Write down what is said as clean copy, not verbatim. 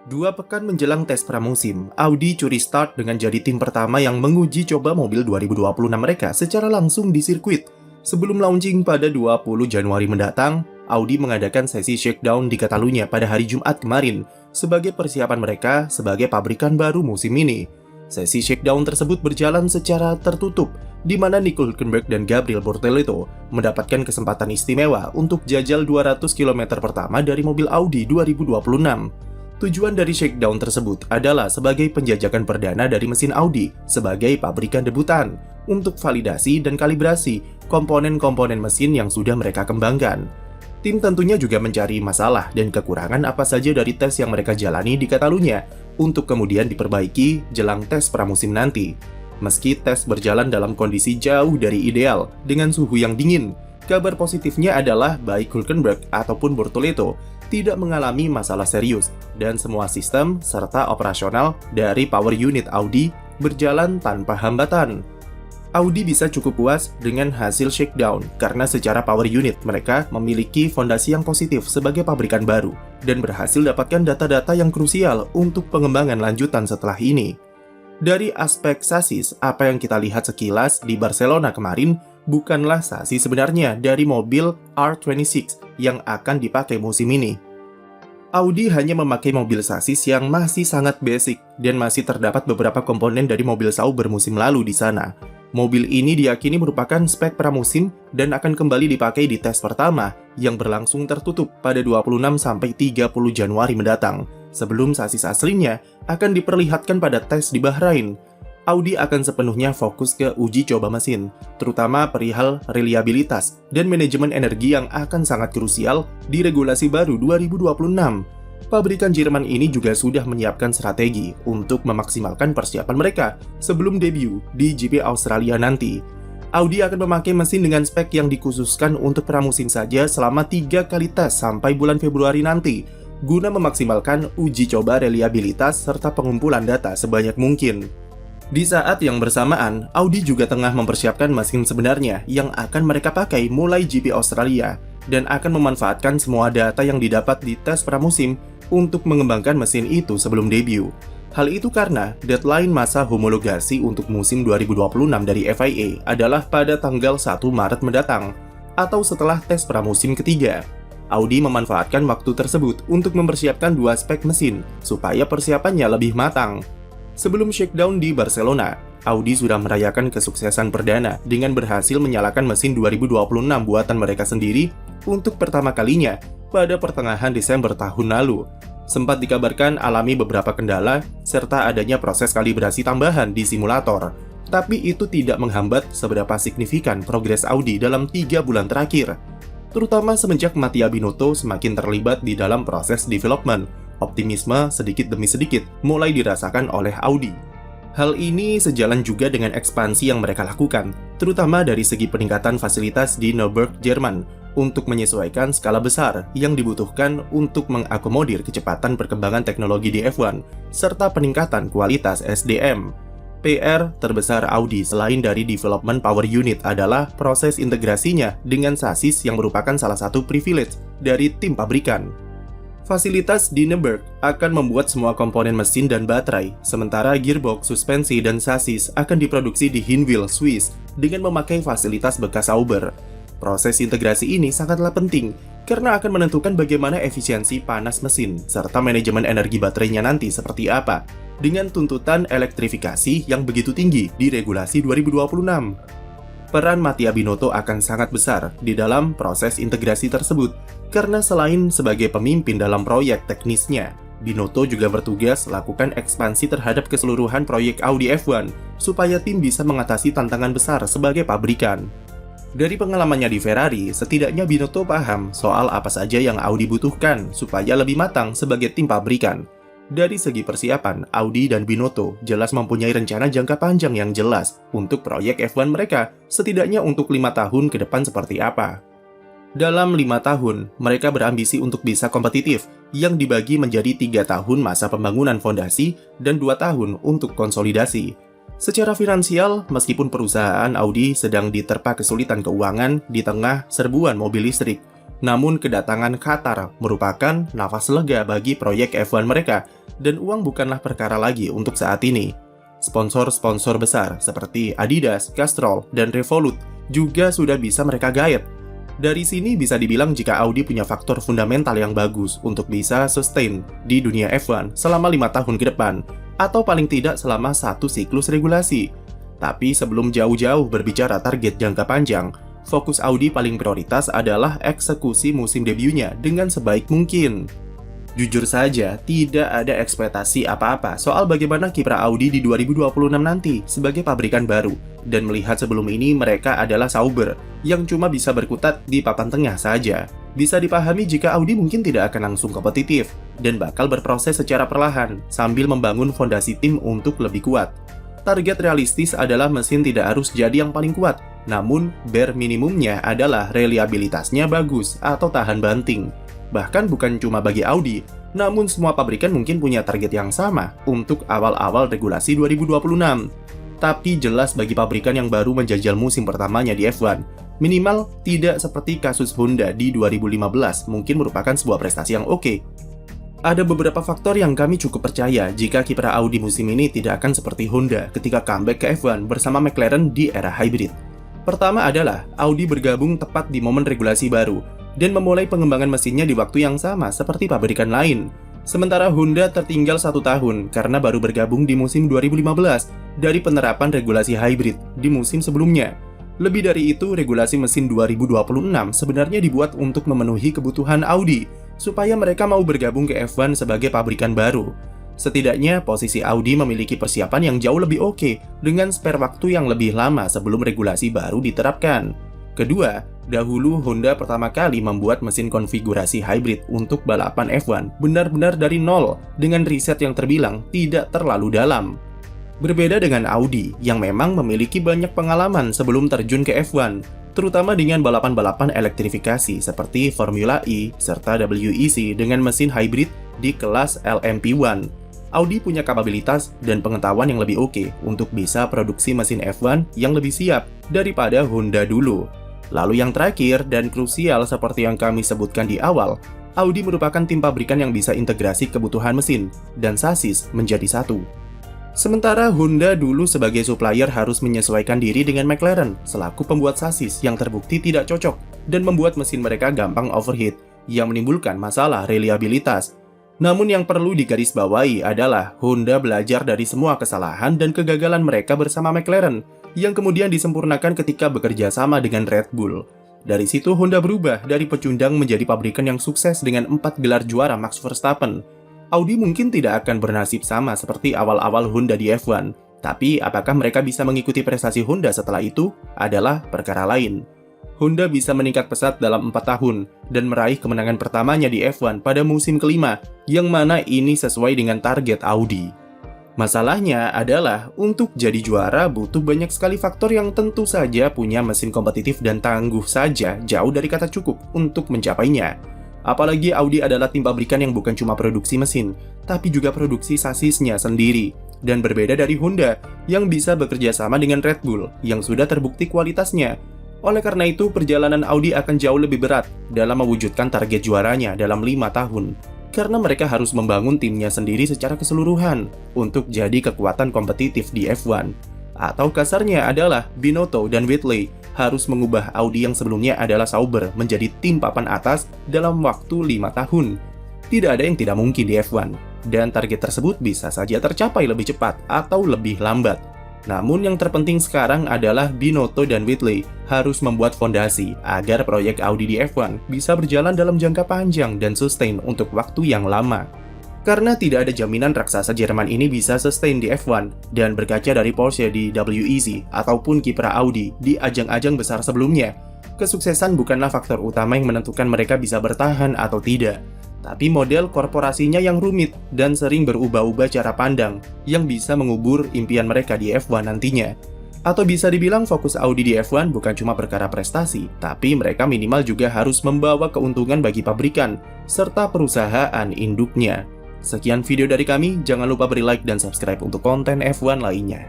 2 pekan menjelang tes pramusim, Audi curi start dengan jadi tim pertama yang menguji coba mobil 2026 mereka secara langsung di sirkuit. Sebelum launching pada 20 Januari mendatang, Audi mengadakan sesi shakedown di Catalunya pada hari Jumat kemarin sebagai persiapan mereka sebagai pabrikan baru musim ini. Sesi shakedown tersebut berjalan secara tertutup, di mana Nico Hülkenberg dan Gabriel Bortoleto mendapatkan kesempatan istimewa untuk jajal 200 km pertama dari mobil Audi 2026. Tujuan dari shakedown tersebut adalah sebagai penjajakan perdana dari mesin Audi sebagai pabrikan debutan untuk validasi dan kalibrasi komponen-komponen mesin yang sudah mereka kembangkan. Tim tentunya juga mencari masalah dan kekurangan apa saja dari tes yang mereka jalani di Catalunya untuk kemudian diperbaiki jelang tes pramusim nanti. Meski tes berjalan dalam kondisi jauh dari ideal dengan suhu yang dingin, kabar positifnya adalah baik Hülkenberg ataupun Bortoleto tidak mengalami masalah serius dan semua sistem serta operasional dari power unit Audi berjalan tanpa hambatan. Audi bisa cukup puas dengan hasil shakedown karena secara power unit mereka memiliki fondasi yang positif sebagai pabrikan baru dan berhasil dapatkan data-data yang krusial untuk pengembangan lanjutan setelah ini. Dari aspek sasis, apa yang kita lihat sekilas di Barcelona kemarin bukanlah sasis sebenarnya dari mobil R26 yang akan dipakai musim ini. Audi hanya memakai mobil sasis yang masih sangat basic dan masih terdapat beberapa komponen dari mobil Sauber musim lalu di sana. Mobil ini diyakini merupakan spek pramusim dan akan kembali dipakai di tes pertama yang berlangsung tertutup pada 26-30 Januari mendatang. Sebelum sasis aslinya akan diperlihatkan pada tes di Bahrain. Audi akan sepenuhnya fokus ke uji coba mesin, terutama perihal reliabilitas dan manajemen energi yang akan sangat krusial di regulasi baru 2026. Pabrikan Jerman ini juga sudah menyiapkan strategi untuk memaksimalkan persiapan mereka sebelum debut di GP Australia nanti. Audi akan memakai mesin dengan spek yang dikhususkan untuk pramusim saja selama 3 kali tes sampai bulan Februari nanti, guna memaksimalkan uji coba reliabilitas serta pengumpulan data sebanyak mungkin. Di saat yang bersamaan, Audi juga tengah mempersiapkan mesin sebenarnya yang akan mereka pakai mulai GP Australia dan akan memanfaatkan semua data yang didapat di tes pramusim untuk mengembangkan mesin itu sebelum debut. Hal itu karena deadline masa homologasi untuk musim 2026 dari FIA adalah pada tanggal 1 Maret mendatang atau setelah tes pramusim ketiga. Audi memanfaatkan waktu tersebut untuk mempersiapkan 2 spek mesin supaya persiapannya lebih matang. Sebelum shakedown di Barcelona, Audi sudah merayakan kesuksesan perdana dengan berhasil menyalakan mesin 2026 buatan mereka sendiri untuk pertama kalinya pada pertengahan Desember tahun lalu. Sempat dikabarkan alami beberapa kendala serta adanya proses kalibrasi tambahan di simulator, tapi itu tidak menghambat seberapa signifikan progres Audi dalam 3 bulan terakhir, terutama semenjak Mattia Binotto semakin terlibat di dalam proses development. Optimisme sedikit demi sedikit mulai dirasakan oleh Audi. Hal ini sejalan juga dengan ekspansi yang mereka lakukan, terutama dari segi peningkatan fasilitas di Nürburgring, Jerman, untuk menyesuaikan skala besar yang dibutuhkan untuk mengakomodir kecepatan perkembangan teknologi di F1, serta peningkatan kualitas SDM. PR terbesar Audi selain dari development power unit adalah proses integrasinya dengan sasis yang merupakan salah satu privilege dari tim pabrikan. Fasilitas di Nürburgring akan membuat semua komponen mesin dan baterai, sementara gearbox, suspensi, dan sasis akan diproduksi di Hinwil, Swiss, dengan memakai fasilitas bekas Sauber. Proses integrasi ini sangatlah penting, karena akan menentukan bagaimana efisiensi panas mesin, serta manajemen energi baterainya nanti seperti apa, dengan tuntutan elektrifikasi yang begitu tinggi di regulasi 2026. Peran Mattia Binotto akan sangat besar di dalam proses integrasi tersebut, karena selain sebagai pemimpin dalam proyek teknisnya, Binotto juga bertugas lakukan ekspansi terhadap keseluruhan proyek Audi F1, supaya tim bisa mengatasi tantangan besar sebagai pabrikan. Dari pengalamannya di Ferrari, setidaknya Binotto paham soal apa saja yang Audi butuhkan supaya lebih matang sebagai tim pabrikan. Dari segi persiapan, Audi dan Binotto jelas mempunyai rencana jangka panjang yang jelas untuk proyek F1 mereka, setidaknya untuk 5 tahun ke depan seperti apa. Dalam 5 tahun, mereka berambisi untuk bisa kompetitif, yang dibagi menjadi 3 tahun masa pembangunan fondasi dan 2 tahun untuk konsolidasi. Secara finansial, meskipun perusahaan Audi sedang diterpa kesulitan keuangan di tengah serbuan mobil listrik, namun kedatangan Qatar merupakan nafas lega bagi proyek F1 mereka dan uang bukanlah perkara lagi untuk saat ini. Sponsor-sponsor besar seperti Adidas, Castrol, dan Revolut juga sudah bisa mereka gaet. Dari sini bisa dibilang jika Audi punya faktor fundamental yang bagus untuk bisa sustain di dunia F1 selama 5 tahun ke depan, atau paling tidak selama satu siklus regulasi. Tapi sebelum jauh-jauh berbicara target jangka panjang, fokus Audi paling prioritas adalah eksekusi musim debutnya dengan sebaik mungkin. Jujur saja, tidak ada ekspektasi apa-apa soal bagaimana kiprah Audi di 2026 nanti sebagai pabrikan baru. Dan melihat sebelum ini mereka adalah Sauber, yang cuma bisa berkutat di papan tengah saja. Bisa dipahami jika Audi mungkin tidak akan langsung kompetitif, dan bakal berproses secara perlahan, sambil membangun fondasi tim untuk lebih kuat. Target realistis adalah mesin tidak harus jadi yang paling kuat, namun bare minimumnya adalah reliabilitasnya bagus atau tahan banting. Bahkan bukan cuma bagi Audi, namun semua pabrikan mungkin punya target yang sama untuk awal-awal regulasi 2026. Tapi jelas bagi pabrikan yang baru menjajal musim pertamanya di F1, minimal tidak seperti kasus Honda di 2015 mungkin merupakan sebuah prestasi yang oke. Ada beberapa faktor yang kami cukup percaya jika kiprah Audi musim ini tidak akan seperti Honda ketika comeback ke F1 bersama McLaren di era hybrid. Pertama adalah Audi bergabung tepat di momen regulasi baru dan memulai pengembangan mesinnya di waktu yang sama seperti pabrikan lain. Sementara Honda tertinggal 1 tahun karena baru bergabung di musim 2015 dari penerapan regulasi hybrid di musim sebelumnya. Lebih dari itu, regulasi mesin 2026 sebenarnya dibuat untuk memenuhi kebutuhan Audi supaya mereka mau bergabung ke F1 sebagai pabrikan baru. Setidaknya, posisi Audi memiliki persiapan yang jauh lebih oke dengan spare waktu yang lebih lama sebelum regulasi baru diterapkan. Kedua, dahulu Honda pertama kali membuat mesin konfigurasi hybrid untuk balapan F1 benar-benar dari nol dengan riset yang terbilang tidak terlalu dalam. Berbeda dengan Audi yang memang memiliki banyak pengalaman sebelum terjun ke F1, terutama dengan balapan-balapan elektrifikasi seperti Formula E serta WEC dengan mesin hybrid di kelas LMP1. Audi punya kapabilitas dan pengetahuan yang lebih oke untuk bisa produksi mesin F1 yang lebih siap daripada Honda dulu. Lalu yang terakhir dan krusial seperti yang kami sebutkan di awal, Audi merupakan tim pabrikan yang bisa integrasi kebutuhan mesin dan sasis menjadi satu. Sementara Honda dulu sebagai supplier harus menyesuaikan diri dengan McLaren selaku pembuat sasis yang terbukti tidak cocok dan membuat mesin mereka gampang overheat yang menimbulkan masalah reliabilitas. Namun yang perlu digarisbawahi adalah Honda belajar dari semua kesalahan dan kegagalan mereka bersama McLaren yang kemudian disempurnakan ketika bekerja sama dengan Red Bull. Dari situ Honda berubah dari pecundang menjadi pabrikan yang sukses dengan 4 gelar juara Max Verstappen. Audi mungkin tidak akan bernasib sama seperti awal-awal Honda di F1, tapi apakah mereka bisa mengikuti prestasi Honda setelah itu adalah perkara lain. Honda bisa meningkat pesat dalam 4 tahun dan meraih kemenangan pertamanya di F1 pada musim kelima, yang mana ini sesuai dengan target Audi. Masalahnya adalah untuk jadi juara butuh banyak sekali faktor yang tentu saja punya mesin kompetitif dan tangguh saja jauh dari kata cukup untuk mencapainya. Apalagi Audi adalah tim pabrikan yang bukan cuma produksi mesin, tapi juga produksi sasisnya sendiri. Dan berbeda dari Honda, yang bisa bekerja sama dengan Red Bull, yang sudah terbukti kualitasnya. Oleh karena itu, perjalanan Audi akan jauh lebih berat dalam mewujudkan target juaranya dalam 5 tahun. Karena mereka harus membangun timnya sendiri secara keseluruhan untuk jadi kekuatan kompetitif di F1. Atau kasarnya adalah Binotto dan Whitley harus mengubah Audi yang sebelumnya adalah Sauber menjadi tim papan atas dalam waktu 5 tahun. Tidak ada yang tidak mungkin di F1, dan target tersebut bisa saja tercapai lebih cepat atau lebih lambat. Namun yang terpenting sekarang adalah Binotto dan Whitley harus membuat fondasi agar proyek Audi di F1 bisa berjalan dalam jangka panjang dan sustain untuk waktu yang lama. Karena tidak ada jaminan raksasa Jerman ini bisa sustain di F1, dan berkaca dari Porsche di WEC ataupun kiprah Audi di ajang-ajang besar sebelumnya, kesuksesan bukanlah faktor utama yang menentukan mereka bisa bertahan atau tidak, tapi model korporasinya yang rumit dan sering berubah-ubah cara pandang yang bisa mengubur impian mereka di F1 nantinya. Atau bisa dibilang fokus Audi di F1 bukan cuma perkara prestasi, tapi mereka minimal juga harus membawa keuntungan bagi pabrikan serta perusahaan induknya. Sekian video dari kami, jangan lupa beri like dan subscribe untuk konten F1 lainnya.